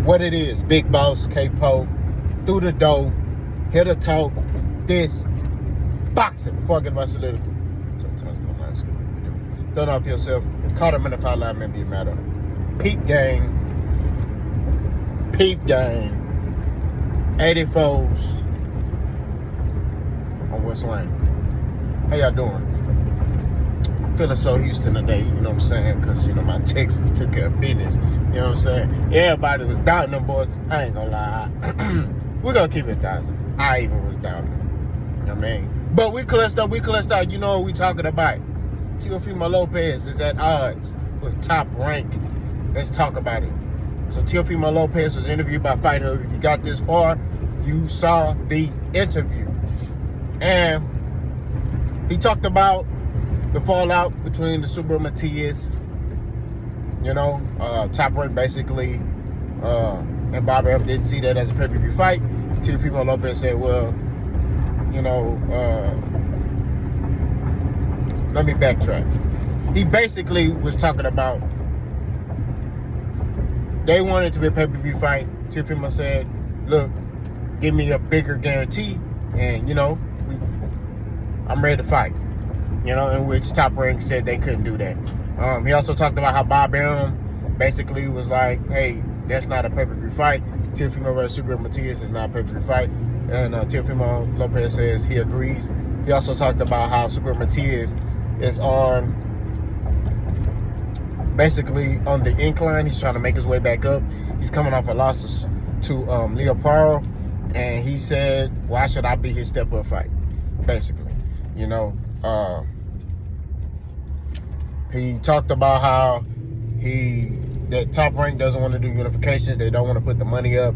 What it is, Big Boss, K-Po, through the door, here to talk, this, boxing, before I get my soliloquy. Sometimes don't mind what we do. Don't off yourself, caught him in the foul line, may be a matter. Peep game, 84s on West Wayne. How y'all doing? Feeling so Houston today, you know what I'm saying? Because, my Texas took care of business. You know what I'm saying? Everybody was doubting them boys. I ain't gonna lie. We're gonna keep it 1,000. I even was doubting them. You know what I mean? But we clutched up. You know what we talking about. Teofimo López is at odds with Top Rank. Let's talk about it. So Teofimo López was interviewed by Fight Hub. If you got this far, you saw the interview. And he talked about the fallout between the Subriel Matías, Top Rank basically, and Bob Arum didn't see that as a pay-per-view fight. Teofimo López said, well, let me backtrack. He basically was talking about they wanted to be a pay-per-view fight. Teofimo said, look, give me a bigger guarantee, and, I'm ready to fight. In which Top Rank said they couldn't do that. He also talked about how Bob Arum basically was like, hey, that's not a pay-per-view fight. Teofimo versus Subriel Matías is not a pay-per-view fight. And Teofimo López says he agrees. He also talked about how Subriel Matías is basically on the incline. He's trying to make his way back up. He's coming off a loss to Lpez. And he said, why should I be his step-up fight? Basically, he talked about how that Top Rank doesn't want to do unifications. They don't want to put the money up.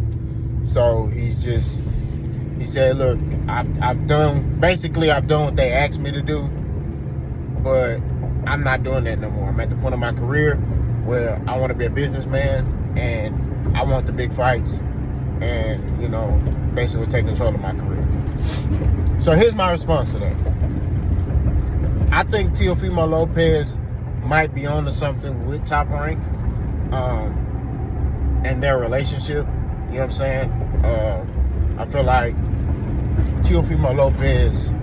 So he said, look, I've done what they asked me to do, but I'm not doing that no more. I'm at the point of my career where I want to be a businessman and I want the big fights and, basically take control of my career. So here's my response to that. I think Teofimo López might be on to something with Top Rank and their relationship. You know what I'm saying? I feel like Teofimo López,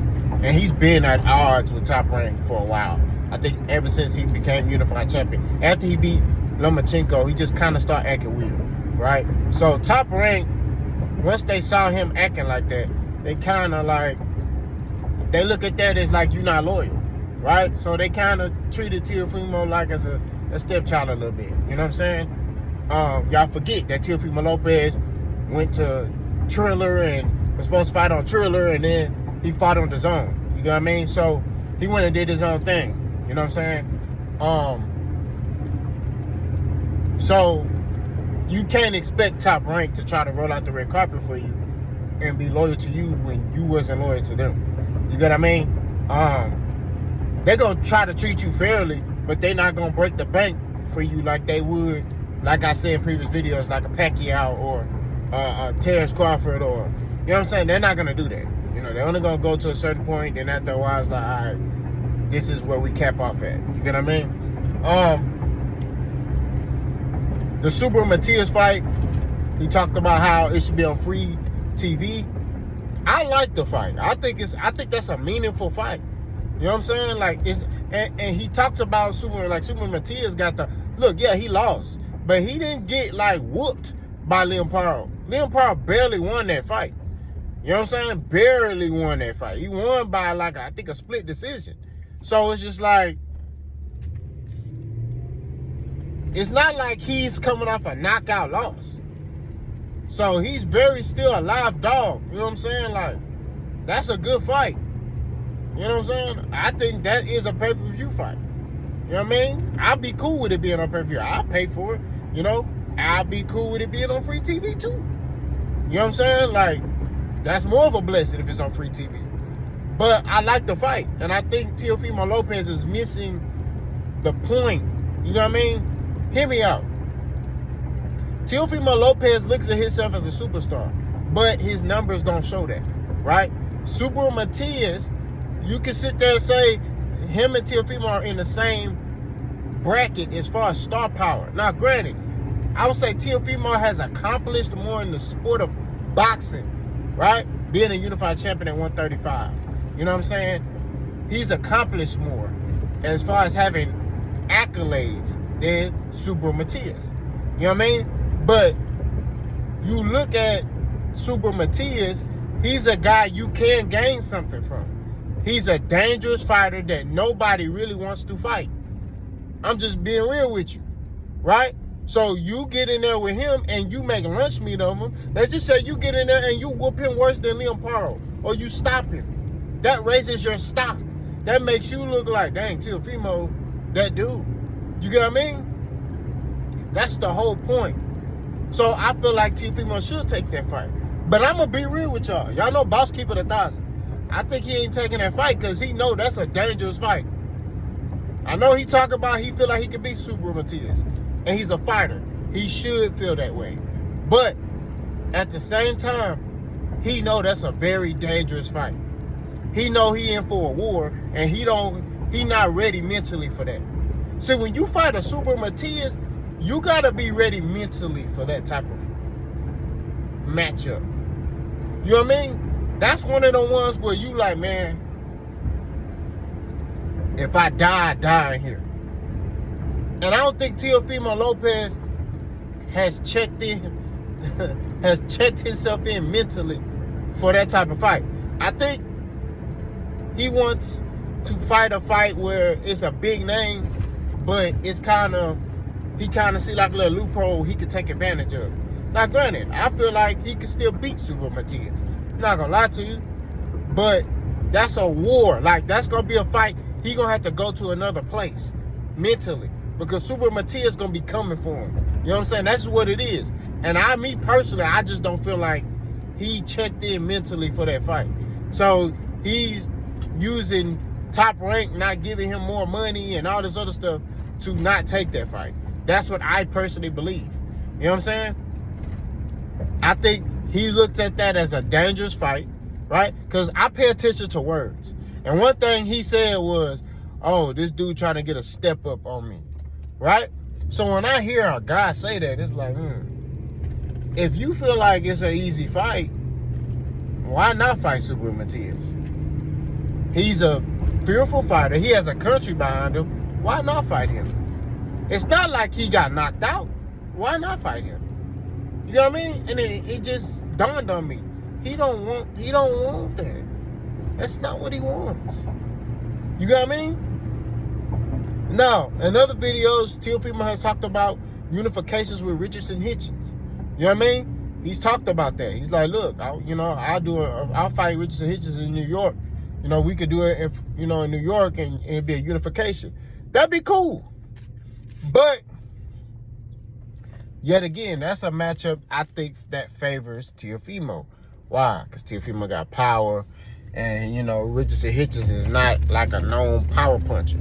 and he's been at odds with Top Rank for a while. I think ever since he became unified champion. After he beat Lomachenko, he just kind of started acting weird, right? So Top Rank, once they saw him acting like that, they kind of they look at that as like you're not loyal, right? So they kind of treated Teofimo like as a stepchild a little bit. You know what I'm saying? Y'all forget that Teofimo López went to Triller and was supposed to fight on Triller, and then he fought on DAZN. You know what I mean? So he went and did his own thing. You know what I'm saying? So you can't expect Top Rank to try to roll out the red carpet for you and be loyal to you when you wasn't loyal to them. You get what I mean? They're going to try to treat you fairly, but they're not going to break the bank for you like they would, like I said in previous videos, like a Pacquiao or a Terrence Crawford or, you know what I'm saying? They're not going to do that. They're only going to go to a certain point, and after a while, it's like, all right, this is where we cap off at. You get what I mean? The Subriel Matías fight, he talked about how it should be on free TV. I like the fight. I think that's a meaningful fight. You know what I'm saying? And he talks about Subriel Matías got look, yeah, he lost, but he didn't get whooped by Lpez. Lpez barely won that fight. You know what I'm saying? Barely won that fight. He won by I think a split decision. So it's just it's not like he's coming off a knockout loss. So he's very still a live dog. You know what I'm saying? That's a good fight. You know what I'm saying? I think that is a pay-per-view fight. You know what I mean? I'd be cool with it being on pay-per-view. I'll pay for it. I'd be cool with it being on free TV too. You know what I'm saying? That's more of a blessing if it's on free TV. But I like the fight. And I think Teofimo López is missing the point. You know what I mean? Hear me out. Teofimo López looks at himself as a superstar, but his numbers don't show that, right? Subriel Matías, you can sit there and say him and Teofimo are in the same bracket as far as star power. Now, granted, I would say Teofimo has accomplished more in the sport of boxing, right? Being a unified champion at 135. You know what I'm saying? He's accomplished more as far as having accolades than Subriel Matías. You know what I mean? But you look at Subriel Matías, he's a guy you can gain something from. He's a dangerous fighter that nobody really wants to fight. I'm just being real with you, right? So you get in there with him and you make lunch meat of him. Let's just say you get in there and you whoop him worse than Liam Paro, or you stop him. That raises your stock. That makes you look like, dang, Teofimo, that dude. You get what I mean? That's the whole point. So I feel like Teofimo should take that fight. But I'm going to be real with y'all. Y'all know Boss keep it 1,000. I think he ain't taking that fight because he know that's a dangerous fight. I know he talk about he feel like he could beat Subriel Matías. And he's a fighter. He should feel that way. But at the same time, he know that's a very dangerous fight. He know he in for a war, and he not ready mentally for that. So when you fight a Subriel Matías, you gotta be ready mentally for that type of matchup. You know what I mean? That's one of the ones where you like, man, if I die in here. And I don't think Teofimo López has checked himself in mentally for that type of fight. I think he wants to fight a fight where it's a big name, but it's he kind of see like a little loophole he could take advantage of. Now, granted, I feel like he could still beat Subriel Matías. I'm not gonna lie to you, but that's a war. Like, that's gonna be a fight he gonna have to go to another place mentally. Because Subriel Matías is going to be coming for him. You know what I'm saying? That's what it is. And me personally, I just don't feel like he checked in mentally for that fight. So he's using Top Rank, not giving him more money and all this other stuff to not take that fight. That's what I personally believe. You know what I'm saying? I think he looked at that as a dangerous fight, right? Because I pay attention to words. And one thing he said was, oh, this dude trying to get a step up on me. Right? So when I hear a guy say that, it's like, if you feel like it's an easy fight, why not fight Subriel Matías? He's a fearful fighter. He has a country behind him. Why not fight him? It's not like he got knocked out. Why not fight him? You know what I mean? And it just dawned on me. He don't want that. That's not what he wants. You know what I mean? Now, in other videos, Teofimo has talked about unifications with Richardson Hitchens. You know what I mean? He's talked about that. He's like, look, I'll fight Richardson Hitchens in New York. You know, we could do it if, in New York and it'd be a unification. That'd be cool. But yet again, that's a matchup I think that favors Teofimo. Why? Because Teofimo got power, and Richardson Hitchens is not like a known power puncher.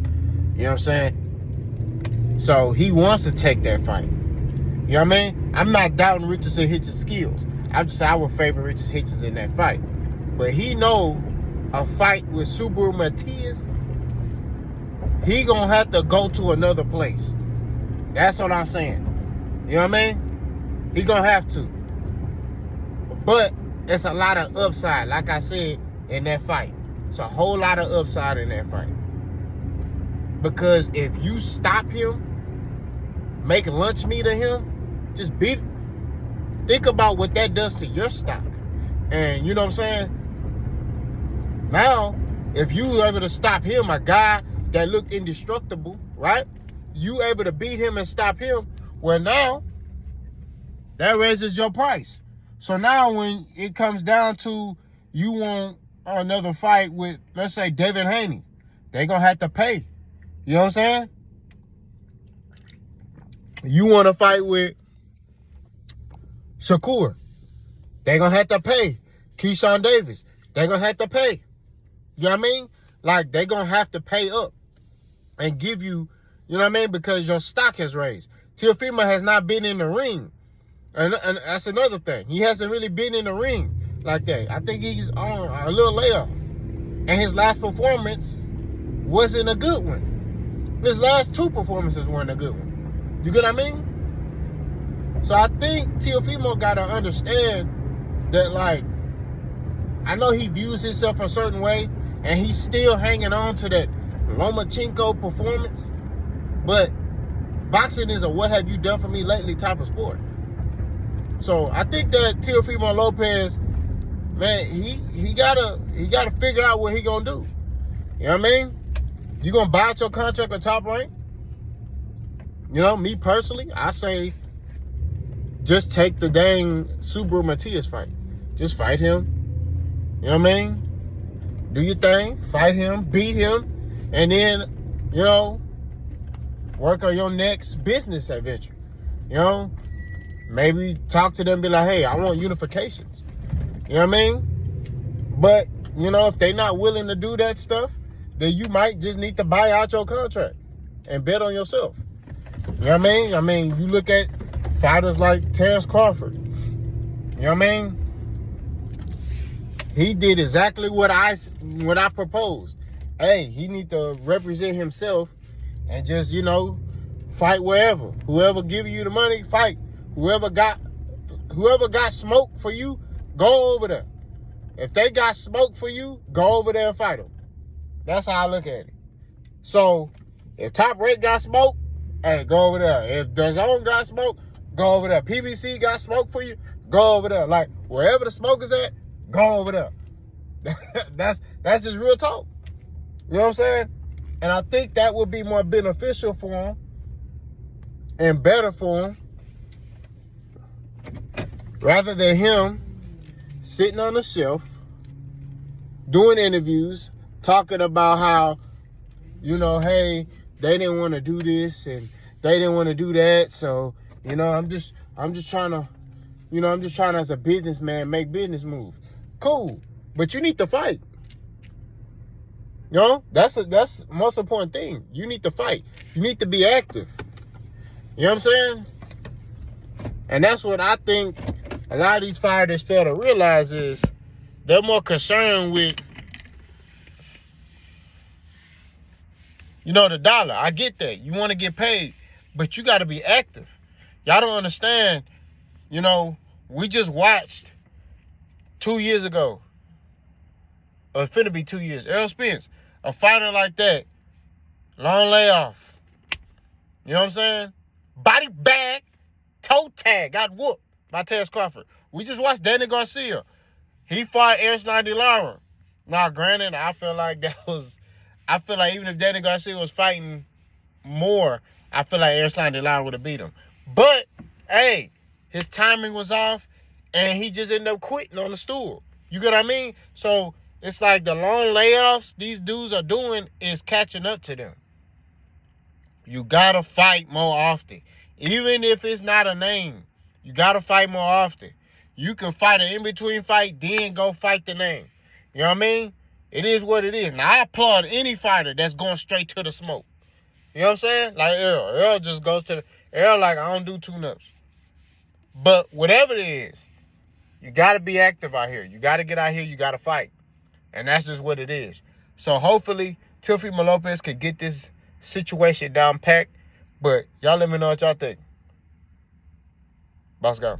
You know what I'm saying? So he wants to take that fight. You know what I mean? I'm not doubting Richardson Hitchens' skills. I would favor Richardson Hitchens in that fight. But he know a fight with Subriel Matías, he gonna have to go to another place. That's what I'm saying. You know what I mean? He gonna have to. But it's a lot of upside, like I said, in that fight. It's a whole lot of upside in that fight. Because if you stop him, make lunch meat of him, just think about what that does to your stock. And you know what I'm saying? Now, if you were able to stop him, a guy that looked indestructible, right? You able to beat him and stop him, well, now, that raises your price. So now when it comes down to you want another fight with, let's say, David Haney, they're going to have to pay. You know what I'm saying? You want to fight with Shakur, they're going to have to pay. Keyshawn Davis, they're going to have to pay. You know what I mean? Like, they're going to have to pay up and give you, you know what I mean? Because your stock has raised. Teofimo has not been in the ring. And that's another thing. He hasn't really been in the ring like that. I think he's on a little layoff. And his last performance wasn't a good one. His last two performances weren't a good one. You get what I mean? So I think Teofimo got to understand that, like, I know he views himself a certain way, and he's still hanging on to that Lomachenko performance, but boxing is a what have you done for me lately type of sport. So I think that Teofimo López, man, he gotta figure out what he gonna do. You know what I mean? You gonna buy out your contract with Top Rank? You know, me personally, I say just take the dang Subriel Matías fight. Just fight him. You know what I mean? Do your thing, fight him, beat him, and then, you know, work on your next business adventure. You know, maybe talk to them and be like, hey, I want unifications. You know what I mean? But, you know, if they're not willing to do that stuff, then you might just need to buy out your contract and bet on yourself. You know what I mean? I mean, you look at fighters like Terrence Crawford. You know what I mean? He did exactly what I proposed. Hey, he need to represent himself and just, you know, fight wherever. Whoever give you the money, fight. Whoever got smoke for you, go over there. If they got smoke for you, go over there and fight them. That's how I look at it. So, if Top Rank got smoke, hey, go over there. If the Zone got smoke, go over there. PBC got smoke for you, go over there. Like, wherever the smoke is at, go over there. That's just real talk. You know what I'm saying? And I think that would be more beneficial for him and better for him rather than him sitting on the shelf, doing interviews, talking about how, you know, hey, they didn't want to do this and they didn't want to do that. So, you know, I'm just trying to, you know, I'm just trying as a businessman make business moves. Cool. But you need to fight. You know, that's the most important thing. You need to fight. You need to be active. You know what I'm saying? And that's what I think a lot of these fighters fail to realize is they're more concerned with, you know, the dollar. I get that. You want to get paid, but you got to be active. Y'all don't understand. You know, we just watched 2 years ago, or it's finna be 2 years, Errol Spence, a fighter like that, long layoff. You know what I'm saying? Body bag, toe tag, got whooped by Terrence Crawford. We just watched Danny Garcia. He fought Erislandy Lara. Now, granted, I feel like even if Danny Garcia was fighting more, I feel like Erislandy Lara would have beat him. But, hey, his timing was off, and he just ended up quitting on the stool. You get what I mean? So, it's like the long layoffs these dudes are doing is catching up to them. You got to fight more often. Even if it's not a name, you got to fight more often. You can fight an in-between fight, then go fight the name. You know what I mean? It is what it is. Now, I applaud any fighter that's going straight to the smoke. You know what I'm saying? Like Errol. Errol just goes to the... Errol like, I don't do tune-ups. But whatever it is, you got to be active out here. You got to get out here. You got to fight. And that's just what it is. So hopefully, Teofimo López can get this situation down packed. But y'all let me know what y'all think. Boss go.